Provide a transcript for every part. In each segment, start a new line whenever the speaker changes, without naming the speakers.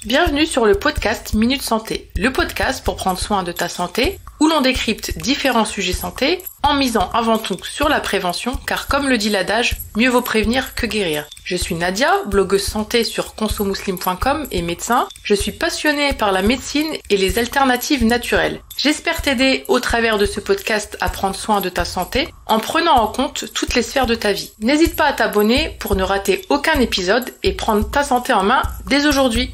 Bienvenue sur le podcast Minute Santé, le podcast pour prendre soin de ta santé, où l'on décrypte différents sujets santé en misant avant tout sur la prévention, car comme le dit l'adage, mieux vaut prévenir que guérir. Je suis Nadia, blogueuse santé sur consomuslim.com et médecin. Je suis passionnée par la médecine et les alternatives naturelles. J'espère t'aider au travers de ce podcast à prendre soin de ta santé en prenant en compte toutes les sphères de ta vie. N'hésite pas à t'abonner pour ne rater aucun épisode et prendre ta santé en main dès aujourd'hui.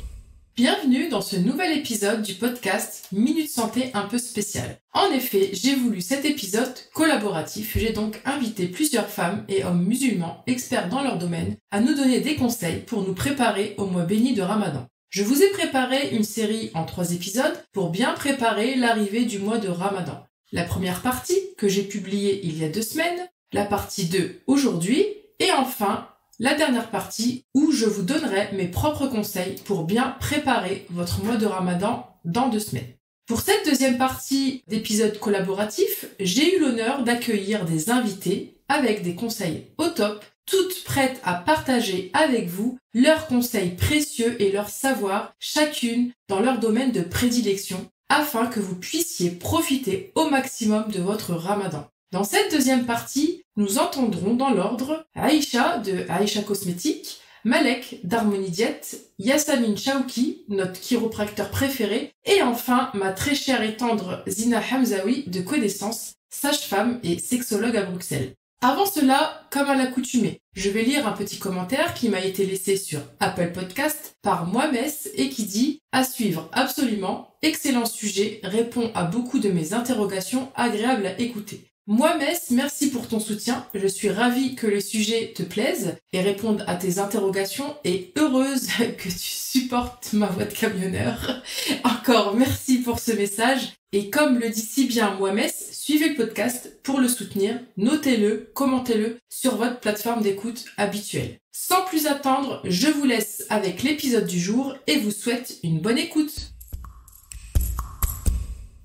Bienvenue dans ce nouvel épisode du podcast Minute Santé un peu spécial. En effet, j'ai voulu cet épisode collaboratif. J'ai donc invité plusieurs femmes et hommes musulmans experts dans leur domaine à nous donner des conseils pour nous préparer au mois béni de Ramadan. Je vous ai préparé une série en 3 épisodes pour bien préparer l'arrivée du mois de Ramadan. La première partie que j'ai publiée il y a 2 semaines, la partie 2 aujourd'hui et enfin la dernière partie où je vous donnerai mes propres conseils pour bien préparer votre mois de Ramadan dans 2 semaines. Pour cette deuxième partie d'épisode collaboratif, j'ai eu l'honneur d'accueillir des invités avec des conseils au top, toutes prêtes à partager avec vous leurs conseils précieux et leur savoir, chacune dans leur domaine de prédilection, afin que vous puissiez profiter au maximum de votre Ramadan. Dans cette deuxième partie, nous entendrons dans l'ordre Aïcha de Aïcha Cosmétique, Malek d'Harmonie Diète, Yassamine Chaouki, notre chiropracteur préféré, et enfin ma très chère et tendre Zina Hamzaoui de Connaissance, sage-femme et sexologue à Bruxelles. Avant cela, comme à l'accoutumée, je vais lire un petit commentaire qui m'a été laissé sur Apple Podcast par Mohamed et qui dit « À suivre absolument, excellent sujet, répond à beaucoup de mes interrogations, agréable à écouter ». Mohamed, merci pour ton soutien. Je suis ravie que le sujet te plaise et réponde à tes interrogations et heureuse que tu supportes ma voix de camionneur. Encore merci pour ce message. Et comme le dit si bien Mohamed, suivez le podcast pour le soutenir, notez-le, commentez-le sur votre plateforme d'écoute habituelle. Sans plus attendre, je vous laisse avec l'épisode du jour et vous souhaite une bonne écoute.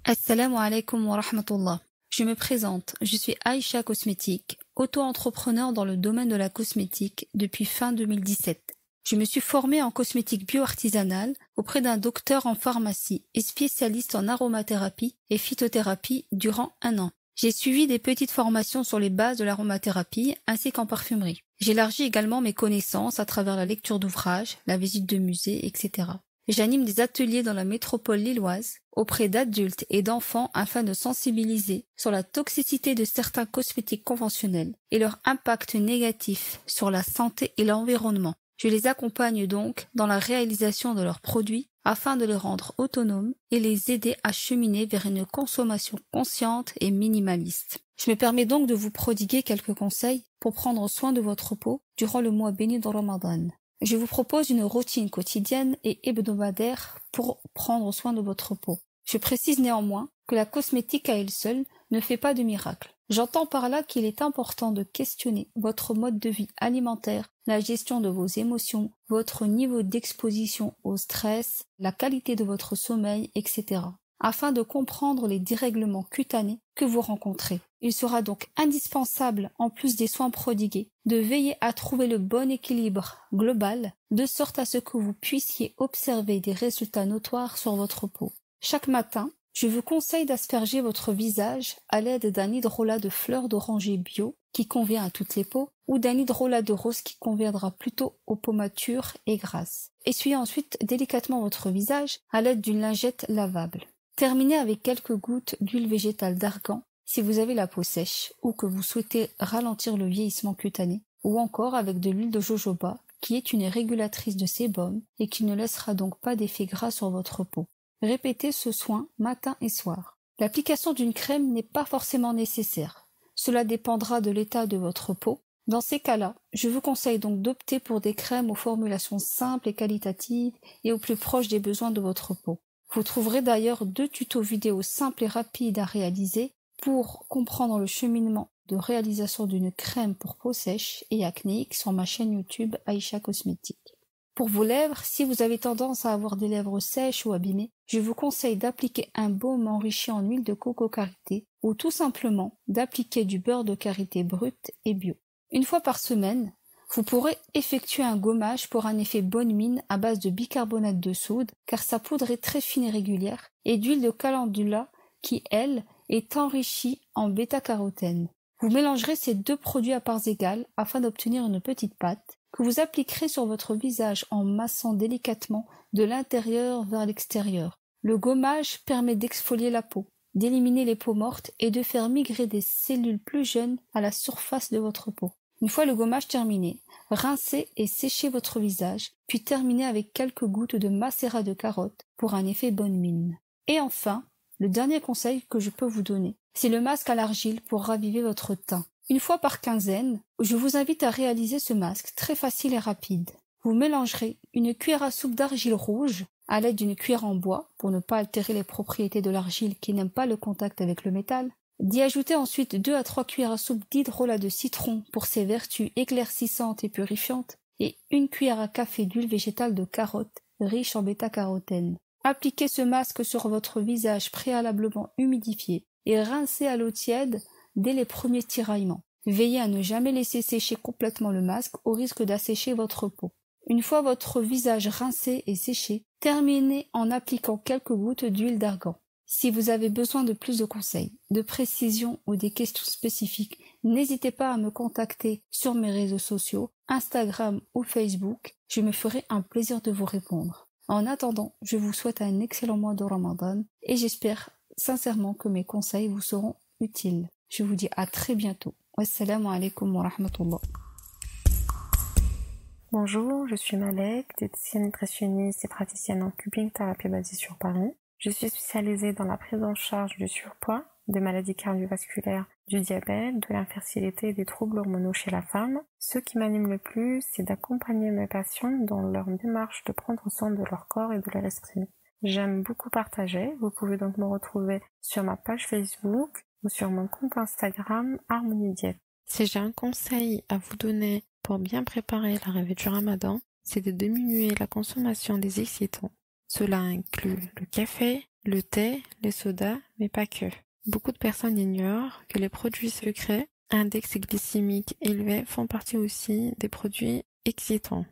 Assalamu alaikum wa rahmatullah. Je me présente, je suis Aïcha Cosmétique, auto-entrepreneur dans le domaine de la cosmétique depuis fin 2017. Je me suis formée en cosmétique bio-artisanale auprès d'un docteur en pharmacie et spécialiste en aromathérapie et phytothérapie durant 1 an. J'ai suivi des petites formations sur les bases de l'aromathérapie ainsi qu'en parfumerie. J'élargis également mes connaissances à travers la lecture d'ouvrages, la visite de musées, etc. J'anime des ateliers dans la métropole lilloise auprès d'adultes et d'enfants afin de sensibiliser sur la toxicité de certains cosmétiques conventionnels et leur impact négatif sur la santé et l'environnement. Je les accompagne donc dans la réalisation de leurs produits afin de les rendre autonomes et les aider à cheminer vers une consommation consciente et minimaliste. Je me permets donc de vous prodiguer quelques conseils pour prendre soin de votre peau durant le mois béni de Ramadan. Je vous propose une routine quotidienne et hebdomadaire pour prendre soin de votre peau. Je précise néanmoins que la cosmétique à elle seule ne fait pas de miracle. J'entends par là qu'il est important de questionner votre mode de vie alimentaire, la gestion de vos émotions, votre niveau d'exposition au stress, la qualité de votre sommeil, etc. afin de comprendre les dérèglements cutanés que vous rencontrez. Il sera donc indispensable, en plus des soins prodigués, de veiller à trouver le bon équilibre global, de sorte à ce que vous puissiez observer des résultats notoires sur votre peau. Chaque matin, je vous conseille d'asperger votre visage à l'aide d'un hydrolat de fleurs d'oranger bio qui convient à toutes les peaux ou d'un hydrolat de rose qui conviendra plutôt aux peaux matures et grasses. Essuyez ensuite délicatement votre visage à l'aide d'une lingette lavable. Terminez avec quelques gouttes d'huile végétale d'argan si vous avez la peau sèche ou que vous souhaitez ralentir le vieillissement cutané, ou encore avec de l'huile de jojoba qui est une régulatrice de sébum et qui ne laissera donc pas d'effet gras sur votre peau. Répétez ce soin matin et soir. L'application d'une crème n'est pas forcément nécessaire. Cela dépendra de l'état de votre peau. Dans ces cas-là, je vous conseille donc d'opter pour des crèmes aux formulations simples et qualitatives et au plus proche des besoins de votre peau. Vous trouverez d'ailleurs 2 tutos vidéo simples et rapides à réaliser pour comprendre le cheminement de réalisation d'une crème pour peau sèche et acnéique sur ma chaîne YouTube Aïcha Cosmétique. Pour vos lèvres, si vous avez tendance à avoir des lèvres sèches ou abîmées, je vous conseille d'appliquer un baume enrichi en huile de coco karité ou tout simplement d'appliquer du beurre de karité brut et bio. Une fois par semaine, Vous pourrez effectuer un gommage pour un effet bonne mine à base de bicarbonate de soude, car sa poudre est très fine et régulière, et d'huile de calendula qui, elle, est enrichie en bêta-carotène. Vous mélangerez ces deux produits à parts égales afin d'obtenir une petite pâte que vous appliquerez sur votre visage en massant délicatement de l'intérieur vers l'extérieur. Le gommage permet d'exfolier la peau, d'éliminer les peaux mortes et de faire migrer des cellules plus jeunes à la surface de votre peau. Une fois le gommage terminé, rincez et séchez votre visage, puis terminez avec quelques gouttes de macérat de carotte pour un effet bonne mine. Et enfin, le dernier conseil que je peux vous donner, c'est le masque à l'argile pour raviver votre teint. Une fois par quinzaine, je vous invite à réaliser ce masque très facile et rapide. Vous mélangerez une cuillère à soupe d'argile rouge à l'aide d'une cuillère en bois pour ne pas altérer les propriétés de l'argile qui n'aime pas le contact avec le métal. D'y ajouter ensuite 2 à 3 cuillères à soupe d'hydrolat de citron pour ses vertus éclaircissantes et purifiantes et 1 cuillère à café d'huile végétale de carotte riche en bêta-carotène. Appliquez ce masque sur votre visage préalablement humidifié et rincez à l'eau tiède dès les premiers tiraillements. Veillez à ne jamais laisser sécher complètement le masque au risque d'assécher votre peau. Une fois votre visage rincé et séché, terminez en appliquant quelques gouttes d'huile d'argan. Si vous avez besoin de plus de conseils, de précisions ou des questions spécifiques, n'hésitez pas à me contacter sur mes réseaux sociaux, Instagram ou Facebook. Je me ferai un plaisir de vous répondre. En attendant, je vous souhaite un excellent mois de Ramadan et j'espère sincèrement que mes conseils vous seront utiles. Je vous dis à très bientôt. Wassalamu alaikum wa rahmatullah.
Bonjour, je suis Malek, diététicienne nutritionniste et praticienne en cupping thérapie basée sur Paris. Je suis spécialisée dans la prise en charge du surpoids, des maladies cardiovasculaires, du diabète, de l'infertilité et des troubles hormonaux chez la femme. Ce qui m'anime le plus, c'est d'accompagner mes patients dans leur démarche de prendre soin de leur corps et de leur esprit. J'aime beaucoup partager. Vous pouvez donc me retrouver sur ma page Facebook ou sur mon compte Instagram Harmonie Diète. Si j'ai un conseil à vous donner pour bien préparer l'arrivée du Ramadan, c'est de diminuer la consommation des excitants. Cela inclut le café, le thé, les sodas, mais pas que. Beaucoup de personnes ignorent que les produits sucrés, index glycémique élevé, font partie aussi des produits excitants.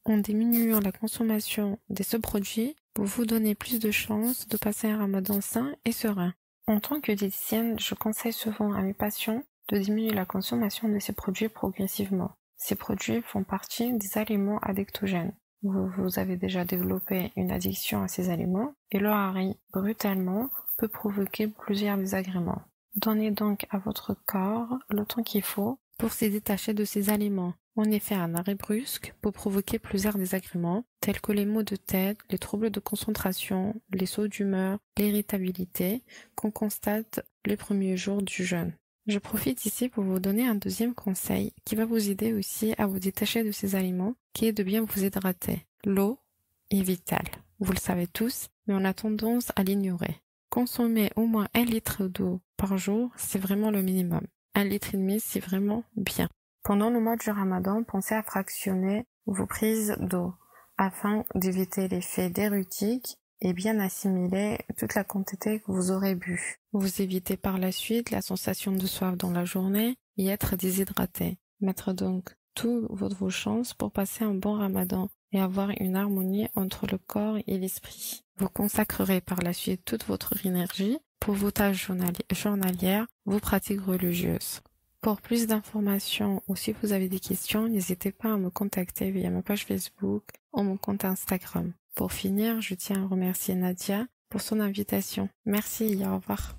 En diminuant la consommation de ce produit, vous vous donnez plus de chances de passer un Ramadan sain et serein. En tant que diététicienne, je conseille souvent à mes patients de diminuer la consommation de ces produits progressivement. Ces produits font partie des aliments addictogènes. Vous avez déjà développé une addiction à ces aliments et leur arrêt brutalement peut provoquer plusieurs désagréments. Donnez donc à votre corps le temps qu'il faut pour se détacher de ces aliments. En effet, un arrêt brusque peut provoquer plusieurs désagréments tels que les maux de tête, les troubles de concentration, les sauts d'humeur, l'irritabilité qu'on constate les premiers jours du jeûne. Je profite ici pour vous donner un deuxième conseil qui va vous aider aussi à vous détacher de ces aliments, qui est de bien vous hydrater. L'eau est vitale, vous le savez tous, mais on a tendance à l'ignorer. Consommer au moins 1 litre d'eau par jour, c'est vraiment le minimum. 1,5 litre, c'est vraiment bien. Pendant le mois du Ramadan, pensez à fractionner vos prises d'eau afin d'éviter l'effet diurétique et bien assimiler toute la quantité que vous aurez bu. Vous évitez par la suite la sensation de soif dans la journée et être déshydraté. Mettre donc toutes vos chances pour passer un bon Ramadan et avoir une harmonie entre le corps et l'esprit. Vous consacrerez par la suite toute votre énergie pour vos tâches journalières, vos pratiques religieuses. Pour plus d'informations ou si vous avez des questions, n'hésitez pas à me contacter via ma page Facebook ou mon compte Instagram. Pour finir, je tiens à remercier Nadia pour son invitation. Merci et au revoir.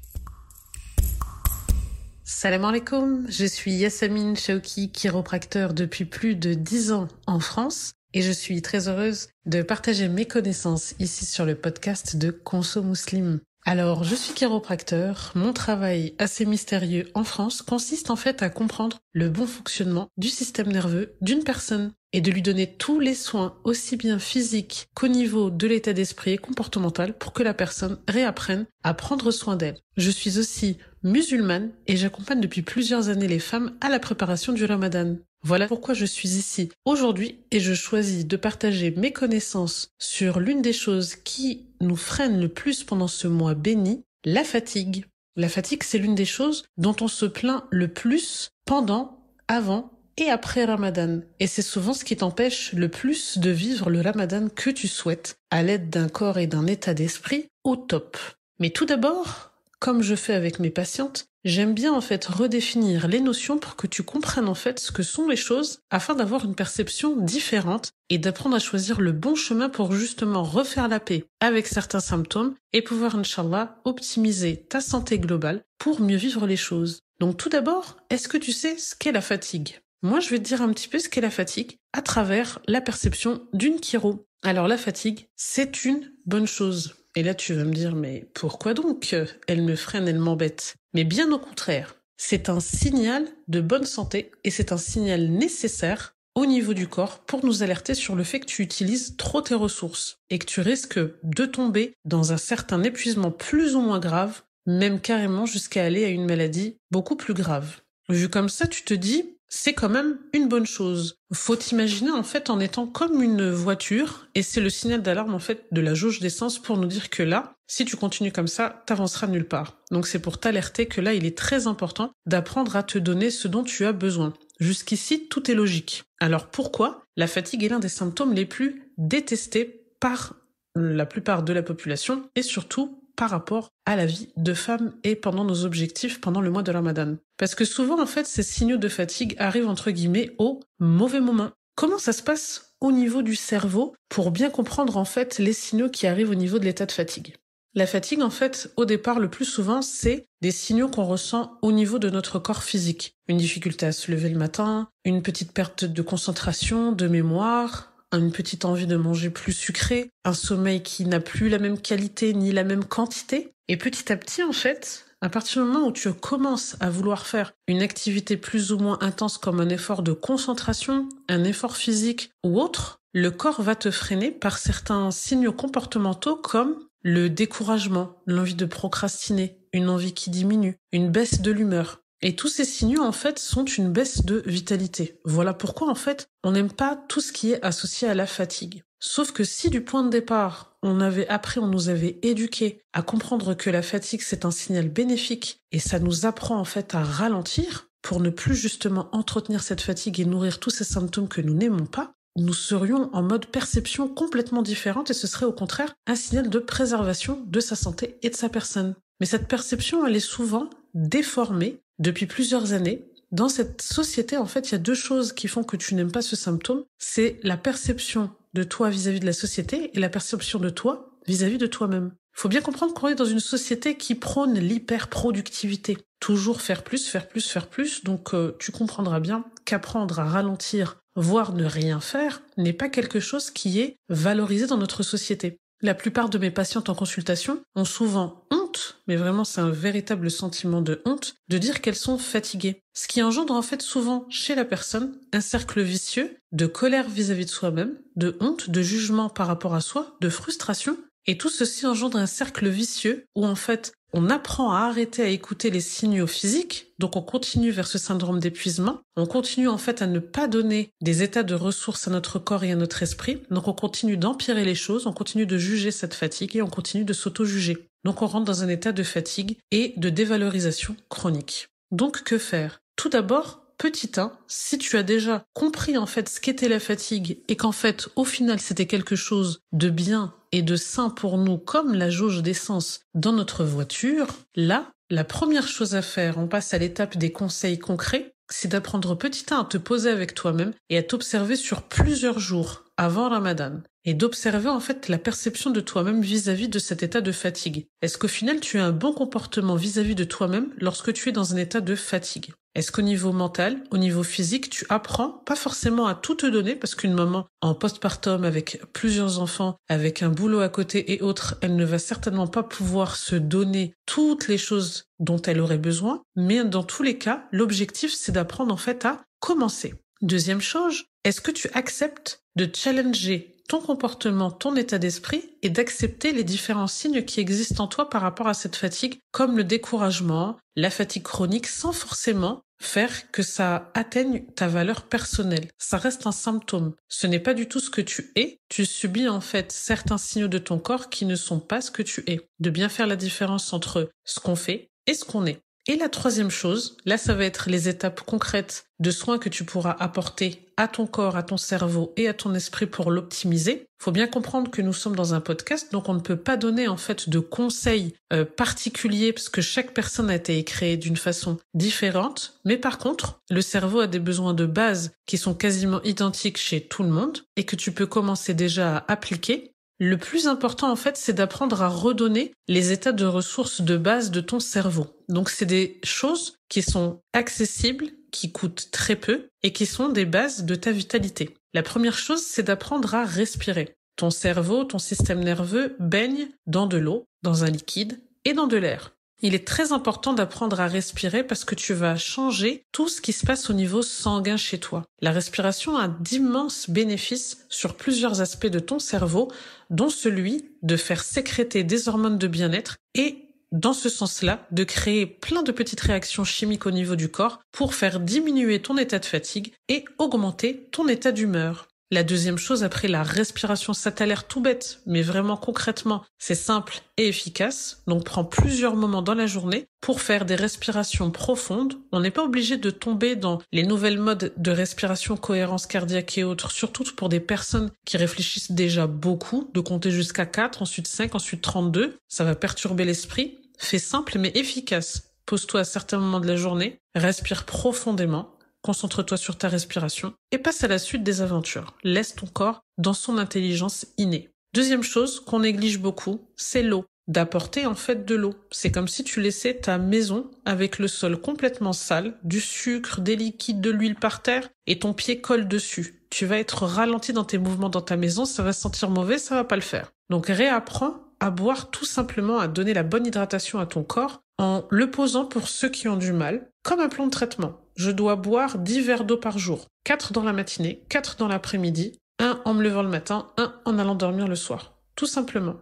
Salam alaikum, je suis Yassamine Chauki, chiropracteur depuis plus de 10 ans en France et je suis très heureuse de partager mes connaissances ici sur le podcast de Conso Muslim. Alors, je suis chiropracteur. Mon travail assez mystérieux en France consiste en fait à comprendre le bon fonctionnement du système nerveux d'une personne et de lui donner tous les soins, aussi bien physiques qu'au niveau de l'état d'esprit et comportemental, pour que la personne réapprenne à prendre soin d'elle. Je suis aussi musulmane et j'accompagne depuis plusieurs années les femmes à la préparation du Ramadan. Voilà pourquoi je suis ici aujourd'hui et je choisis de partager mes connaissances sur l'une des choses qui nous freine le plus pendant ce mois béni, la fatigue. La fatigue, c'est l'une des choses dont on se plaint le plus pendant, avant et après Ramadan. Et c'est souvent ce qui t'empêche le plus de vivre le Ramadan que tu souhaites, à l'aide d'un corps et d'un état d'esprit au top. Mais tout d'abord, comme je fais avec mes patientes, j'aime bien en fait redéfinir les notions pour que tu comprennes en fait ce que sont les choses afin d'avoir une perception différente et d'apprendre à choisir le bon chemin pour justement refaire la paix avec certains symptômes et pouvoir, Inch'Allah, optimiser ta santé globale pour mieux vivre les choses. Donc tout d'abord, est-ce que tu sais ce qu'est la fatigue ? Moi, je vais te dire un petit peu ce qu'est la fatigue à travers la perception d'une chiro. Alors la fatigue, c'est une bonne chose. Et là, tu vas me dire, mais pourquoi donc ? Elle me freine, elle m'embête. Mais bien au contraire, c'est un signal de bonne santé et c'est un signal nécessaire au niveau du corps pour nous alerter sur le fait que tu utilises trop tes ressources et que tu risques de tomber dans un certain épuisement plus ou moins grave, même carrément jusqu'à aller à une maladie beaucoup plus grave. Vu comme ça, tu te dis, c'est quand même une bonne chose. Faut t'imaginer en fait en étant comme une voiture et c'est le signal d'alarme en fait de la jauge d'essence pour nous dire que là, si tu continues comme ça, t'avanceras nulle part. Donc c'est pour t'alerter que là, il est très important d'apprendre à te donner ce dont tu as besoin. Jusqu'ici, tout est logique. Alors pourquoi la fatigue est l'un des symptômes les plus détestés par la plupart de la population et surtout par rapport à la vie de femme et pendant nos objectifs pendant le mois de Ramadan. Parce que souvent, en fait, ces signaux de fatigue arrivent entre guillemets au mauvais moment. Comment ça se passe au niveau du cerveau pour bien comprendre en fait les signaux qui arrivent au niveau de l'état de fatigue ? La fatigue, en fait, au départ, le plus souvent, c'est des signaux qu'on ressent au niveau de notre corps physique. Une difficulté à se lever le matin, une petite perte de concentration, de mémoire, une petite envie de manger plus sucré, un sommeil qui n'a plus la même qualité ni la même quantité. Et petit à petit, en fait, à partir du moment où tu commences à vouloir faire une activité plus ou moins intense comme un effort de concentration, un effort physique ou autre, le corps va te freiner par certains signaux comportementaux comme le découragement, l'envie de procrastiner, une envie qui diminue, une baisse de l'humeur. Et tous ces signaux, en fait, sont une baisse de vitalité. Voilà pourquoi, en fait, on n'aime pas tout ce qui est associé à la fatigue. Sauf que si du point de départ, on nous avait éduqués à comprendre que la fatigue, c'est un signal bénéfique et ça nous apprend, en fait, à ralentir pour ne plus justement entretenir cette fatigue et nourrir tous ces symptômes que nous n'aimons pas, nous serions en mode perception complètement différente et ce serait au contraire un signal de préservation de sa santé et de sa personne. Mais cette perception, elle est souvent déformée depuis plusieurs années. Dans cette société, en fait, il y a deux choses qui font que tu n'aimes pas ce symptôme. C'est la perception de toi vis-à-vis de la société et la perception de toi vis-à-vis de toi-même. Il faut bien comprendre qu'on est dans une société qui prône l'hyperproductivité. Toujours faire plus, faire plus, faire plus. Donc, tu comprendras bien qu'apprendre à ralentir, voire ne rien faire, n'est pas quelque chose qui est valorisé dans notre société. La plupart de mes patientes en consultation ont souvent honte, mais vraiment c'est un véritable sentiment de honte, de dire qu'elles sont fatiguées. Ce qui engendre en fait souvent chez la personne un cercle vicieux de colère vis-à-vis de soi-même, de honte, de jugement par rapport à soi, de frustration. Et tout ceci engendre un cercle vicieux où en fait on apprend à arrêter à écouter les signaux physiques, donc on continue vers ce syndrome d'épuisement, on continue en fait à ne pas donner des états de ressources à notre corps et à notre esprit, donc on continue d'empirer les choses, on continue de juger cette fatigue et on continue de s'auto-juger. Donc on rentre dans un état de fatigue et de dévalorisation chronique. Donc que faire ? Tout d'abord, petit 1, si tu as déjà compris en fait ce qu'était la fatigue et qu'en fait au final c'était quelque chose de bien et de sain pour nous comme la jauge d'essence dans notre voiture, là, la première chose à faire, on passe à l'étape des conseils concrets, c'est d'apprendre petit 1 à te poser avec toi-même et à t'observer sur plusieurs jours avant Ramadan et d'observer en fait la perception de toi-même vis-à-vis de cet état de fatigue. Est-ce qu'au final tu as un bon comportement vis-à-vis de toi-même lorsque tu es dans un état de fatigue ? Est-ce qu'au niveau mental, au niveau physique, tu apprends pas forcément à tout te donner parce qu'une maman en postpartum avec plusieurs enfants, avec un boulot à côté et autres, elle ne va certainement pas pouvoir se donner toutes les choses dont elle aurait besoin, mais dans tous les cas, l'objectif c'est d'apprendre en fait à commencer. Deuxième chose, est-ce que tu acceptes de challenger ton comportement, ton état d'esprit et d'accepter les différents signes qui existent en toi par rapport à cette fatigue, comme le découragement, la fatigue chronique, sans forcément faire que ça atteigne ta valeur personnelle. Ça reste un symptôme. Ce n'est pas du tout ce que tu es. Tu subis en fait certains signaux de ton corps qui ne sont pas ce que tu es. De bien faire la différence entre ce qu'on fait et ce qu'on est. Et la troisième chose, là ça va être les étapes concrètes de soins que tu pourras apporter à ton corps, à ton cerveau et à ton esprit pour l'optimiser. Faut bien comprendre que nous sommes dans un podcast, donc on ne peut pas donner en fait de conseils particuliers parce que chaque personne a été créée d'une façon différente. Mais par contre, le cerveau a des besoins de base qui sont quasiment identiques chez tout le monde et que tu peux commencer déjà à appliquer. Le plus important, en fait, c'est d'apprendre à redonner les états de ressources de base de ton cerveau. Donc, c'est des choses qui sont accessibles, qui coûtent très peu et qui sont des bases de ta vitalité. La première chose, c'est d'apprendre à respirer. Ton cerveau, ton système nerveux baigne dans de l'eau, dans un liquide et dans de l'air. Il est très important d'apprendre à respirer parce que tu vas changer tout ce qui se passe au niveau sanguin chez toi. La respiration a d'immenses bénéfices sur plusieurs aspects de ton cerveau, dont celui de faire sécréter des hormones de bien-être et, dans ce sens-là, de créer plein de petites réactions chimiques au niveau du corps pour faire diminuer ton état de fatigue et augmenter ton état d'humeur. La deuxième chose après la respiration, ça t'a l'air tout bête, mais vraiment concrètement, c'est simple et efficace. Donc prends plusieurs moments dans la journée pour faire des respirations profondes. On n'est pas obligé de tomber dans les nouvelles modes de respiration, cohérence cardiaque et autres, surtout pour des personnes qui réfléchissent déjà beaucoup, de compter jusqu'à 4, ensuite 5, ensuite 32. Ça va perturber l'esprit. Fais simple mais efficace. Pose-toi à certains moments de la journée, respire profondément. Concentre-toi sur ta respiration et passe à la suite des aventures. Laisse ton corps dans son intelligence innée. Deuxième chose qu'on néglige beaucoup, c'est l'eau. D'apporter en fait de l'eau. C'est comme si tu laissais ta maison avec le sol complètement sale, du sucre, des liquides, de l'huile par terre et ton pied colle dessus. Tu vas être ralenti dans tes mouvements dans ta maison, ça va sentir mauvais, ça va pas le faire. Donc réapprends à boire tout simplement, à donner la bonne hydratation à ton corps en le posant pour ceux qui ont du mal, comme un plan de traitement. Je dois boire 10 verres d'eau par jour. 4 dans la matinée, 4 dans l'après-midi, 1 en me levant le matin, 1 en allant dormir le soir. Tout simplement.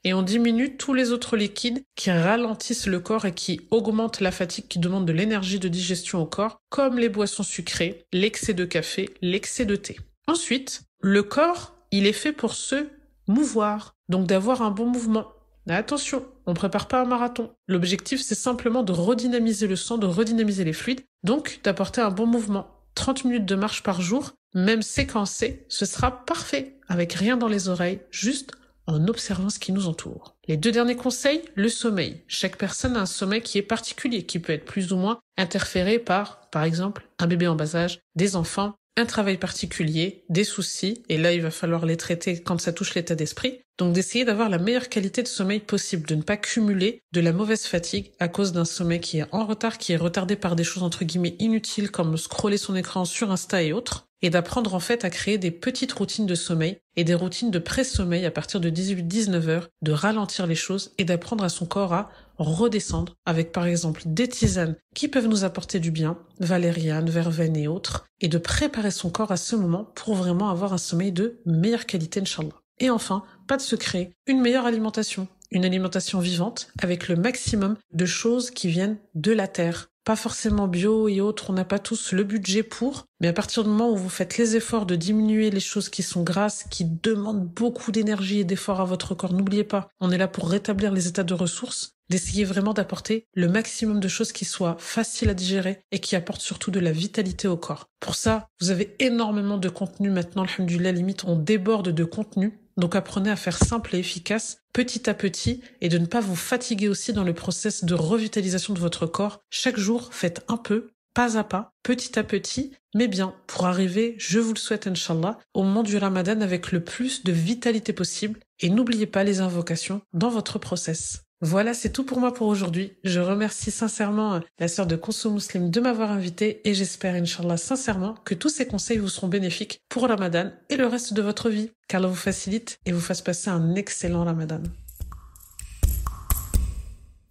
Et on diminue tous les autres liquides qui ralentissent le corps et qui augmentent la fatigue, qui demandent de l'énergie de digestion au corps, comme les boissons sucrées, l'excès de café, l'excès de thé. Ensuite, le corps, il est fait pour se mouvoir, donc d'avoir un bon mouvement. Mais attention, on ne prépare pas un marathon. L'objectif, c'est simplement de redynamiser le sang, de redynamiser les fluides, donc d'apporter un bon mouvement. 30 minutes de marche par jour, même séquencé, ce sera parfait, avec rien dans les oreilles, juste en observant ce qui nous entoure. Les 2 derniers conseils, le sommeil. Chaque personne a un sommeil qui est particulier, qui peut être plus ou moins interféré par exemple, un bébé en bas âge, des enfants, un travail particulier, des soucis, et là il va falloir les traiter quand ça touche l'état d'esprit. Donc d'essayer d'avoir la meilleure qualité de sommeil possible, de ne pas cumuler de la mauvaise fatigue à cause d'un sommeil qui est en retard, qui est retardé par des choses entre guillemets inutiles comme scroller son écran sur Insta et autres, et d'apprendre en fait à créer des petites routines de sommeil et des routines de pré-sommeil à partir de 18-19 heures, de ralentir les choses et d'apprendre à son corps à redescendre avec par exemple des tisanes qui peuvent nous apporter du bien, valériane, verveine et autres, et de préparer son corps à ce moment pour vraiment avoir un sommeil de meilleure qualité, Inch'Allah. Et enfin, pas de secret, une meilleure alimentation. Une alimentation vivante avec le maximum de choses qui viennent de la terre. Pas forcément bio et autres, on n'a pas tous le budget pour, mais à partir du moment où vous faites les efforts de diminuer les choses qui sont grasses, qui demandent beaucoup d'énergie et d'efforts à votre corps, n'oubliez pas, on est là pour rétablir les états de ressources, d'essayer vraiment d'apporter le maximum de choses qui soient faciles à digérer et qui apportent surtout de la vitalité au corps. Pour ça, vous avez énormément de contenu maintenant, alhamdoulilah, limite on déborde de contenu. Donc apprenez à faire simple et efficace, petit à petit, et de ne pas vous fatiguer aussi dans le process de revitalisation de votre corps. Chaque jour, faites un peu, pas à pas, petit à petit, mais bien, pour arriver, je vous le souhaite, Inch'Allah, au moment du Ramadan avec le plus de vitalité possible. Et n'oubliez pas les invocations dans votre process. Voilà, c'est tout pour moi pour aujourd'hui. Je remercie sincèrement la sœur de Conso Muslim de m'avoir invité et j'espère, Inch'Allah, sincèrement que tous ces conseils vous seront bénéfiques pour Ramadan et le reste de votre vie. Qu'Allah vous facilite et vous fasse passer un excellent Ramadan.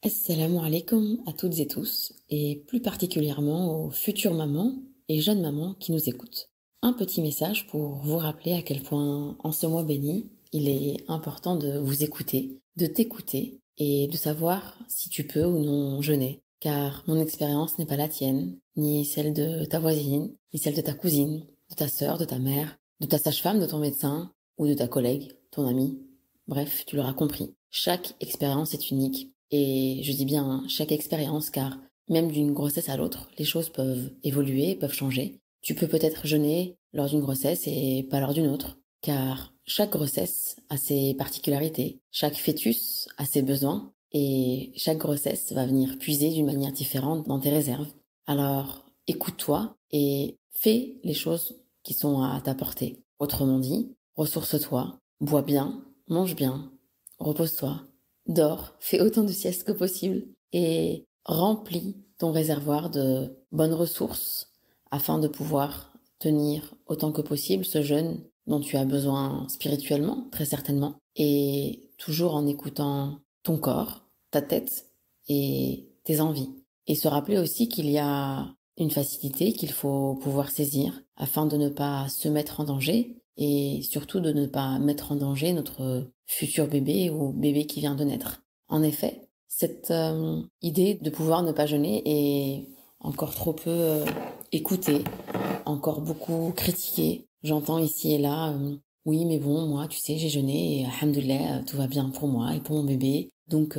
Assalamu alaikum à toutes et tous, et plus particulièrement aux futures mamans et jeunes mamans qui nous écoutent. Un petit message pour vous rappeler à quel point, en ce mois béni, il est important de vous écouter, de t'écouter, et de savoir si tu peux ou non jeûner, car mon expérience n'est pas la tienne, ni celle de ta voisine, ni celle de ta cousine, de ta sœur, de ta mère, de ta sage-femme, de ton médecin, ou de ta collègue, ton ami. Bref, tu l'auras compris. Chaque expérience est unique, et je dis bien chaque expérience car même d'une grossesse à l'autre, les choses peuvent évoluer, peuvent changer. Tu peux peut-être jeûner lors d'une grossesse et pas lors d'une autre, car chaque grossesse a ses particularités, chaque fœtus a ses besoins, et chaque grossesse va venir puiser d'une manière différente dans tes réserves. Alors, écoute-toi et fais les choses qui sont à ta portée. Autrement dit, ressource-toi, bois bien, mange bien, repose-toi, dors, fais autant de siestes que possible et remplis ton réservoir de bonnes ressources afin de pouvoir tenir autant que possible ce jeûne dont tu as besoin spirituellement, très certainement, et toujours en écoutant ton corps, ta tête et tes envies. Et se rappeler aussi qu'il y a une facilité qu'il faut pouvoir saisir afin de ne pas se mettre en danger et surtout de ne pas mettre en danger notre futur bébé ou bébé qui vient de naître. En effet, cette idée de pouvoir ne pas jeûner est encore trop peu écoutée, encore beaucoup critiquée. J'entends ici et là, oui mais bon, moi tu sais j'ai jeûné et alhamdoulilah, tout va bien pour moi et pour mon bébé. Donc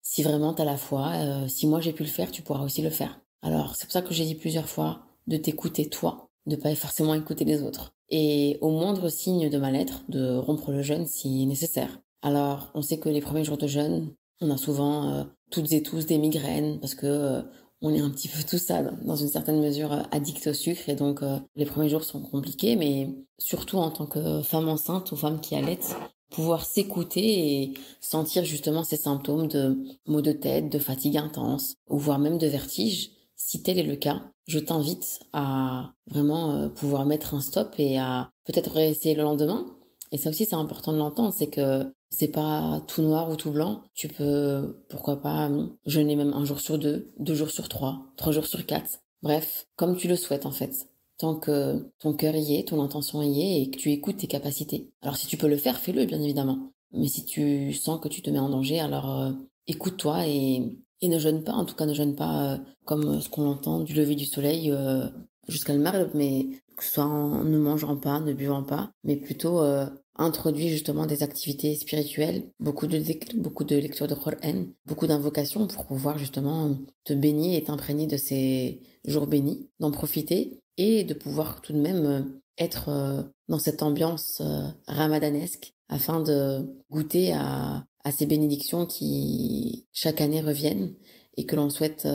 si vraiment t'as la foi, si moi j'ai pu le faire, tu pourras aussi le faire. Alors c'est pour ça que j'ai dit plusieurs fois de t'écouter toi, de pas forcément écouter les autres. Et au moindre signe de mal-être, de rompre le jeûne si nécessaire. Alors on sait que les premiers jours de jeûne, on a souvent toutes et tous des migraines parce que on est un petit peu tout ça dans une certaine mesure addict au sucre et donc les premiers jours sont compliqués, mais surtout en tant que femme enceinte ou femme qui allaite, pouvoir s'écouter et sentir justement ces symptômes de maux de tête, de fatigue intense ou voire même de vertige. Si tel est le cas, je t'invite à vraiment pouvoir mettre un stop et à peut-être réessayer le lendemain. Et ça aussi c'est important de l'entendre, c'est que c'est pas tout noir ou tout blanc. Tu peux, pourquoi pas, jeûner même 1 jour sur 2, 2 jours sur 3, 3 jours sur 4. Bref, comme tu le souhaites en fait. Tant que ton cœur y est, ton intention y est et que tu écoutes tes capacités. Alors si tu peux le faire, fais-le bien évidemment. Mais si tu sens que tu te mets en danger, alors écoute-toi et ne jeûne pas. En tout cas, ne jeûne pas comme ce qu'on entend du lever du soleil jusqu'à le maghrib, mais que ce soit en ne mangeant pas, ne buvant pas, mais plutôt introduit justement des activités spirituelles, beaucoup de lectures de Coran, beaucoup d'invocations pour pouvoir justement te baigner et t'imprégner de ces jours bénis, d'en profiter et de pouvoir tout de même être dans cette ambiance ramadanesque afin de goûter à ces bénédictions qui chaque année reviennent et que l'on souhaite,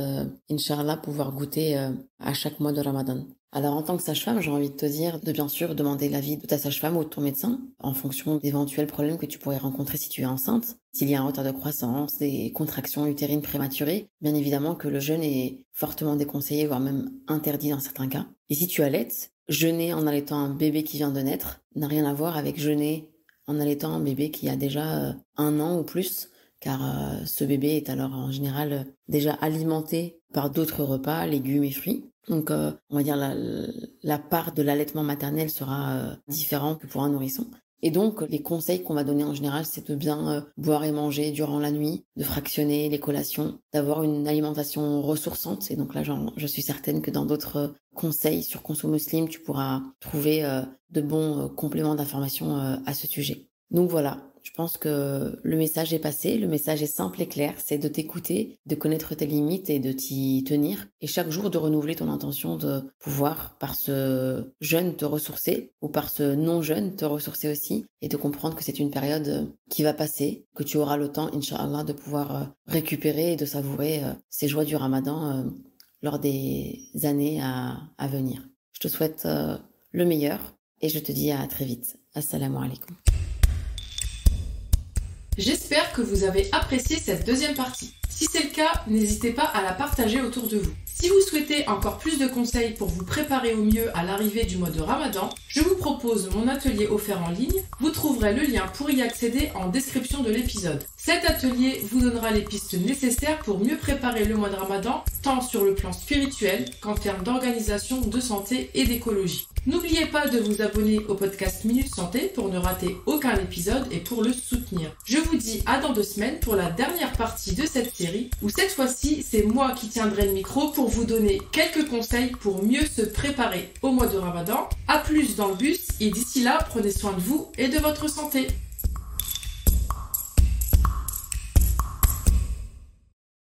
Inch'Allah, pouvoir goûter à chaque mois de Ramadan. Alors en tant que sage-femme, j'ai envie de te dire de bien sûr demander l'avis de ta sage-femme ou de ton médecin en fonction d'éventuels problèmes que tu pourrais rencontrer si tu es enceinte. S'il y a un retard de croissance, des contractions utérines prématurées, bien évidemment que le jeûne est fortement déconseillé, voire même interdit dans certains cas. Et si tu allaites, jeûner en allaitant un bébé qui vient de naître n'a rien à voir avec jeûner en allaitant un bébé qui a déjà 1 an ou plus, car ce bébé est alors en général déjà alimenté par d'autres repas, légumes et fruits. Donc on va dire la part de l'allaitement maternel sera différente que pour un nourrisson. Et donc les conseils qu'on va donner en général, c'est de bien boire et manger durant la nuit, de fractionner les collations, d'avoir une alimentation ressourçante. Et donc là, je suis certaine que dans d'autres conseils sur Conso Muslim, tu pourras trouver de bons compléments d'informations à ce sujet. Donc voilà. Je pense que le message est passé, le message est simple et clair, c'est de t'écouter, de connaître tes limites et de t'y tenir. Et chaque jour de renouveler ton intention de pouvoir, par ce jeûne, te ressourcer, ou par ce non-jeûne, te ressourcer aussi, et de comprendre que c'est une période qui va passer, que tu auras le temps, Inch'Allah, de pouvoir récupérer et de savourer ces joies du Ramadan lors des années à venir. Je te souhaite le meilleur et je te dis à très vite. Assalamu alaikum.
J'espère que vous avez apprécié cette deuxième partie. Si c'est le cas, n'hésitez pas à la partager autour de vous. Si vous souhaitez encore plus de conseils pour vous préparer au mieux à l'arrivée du mois de Ramadan, je vous propose mon atelier offert en ligne. Vous trouverez le lien pour y accéder en description de l'épisode. Cet atelier vous donnera les pistes nécessaires pour mieux préparer le mois de Ramadan, tant sur le plan spirituel qu'en termes d'organisation, de santé et d'écologie. N'oubliez pas de vous abonner au podcast Minute Santé pour ne rater aucun épisode et pour le soutenir. Je vous dis à dans 2 semaines pour la dernière partie de cette série où cette fois-ci c'est moi qui tiendrai le micro pour vous donner quelques conseils pour mieux se préparer au mois de Ramadan. A plus dans le bus et d'ici là prenez soin de vous et de votre santé.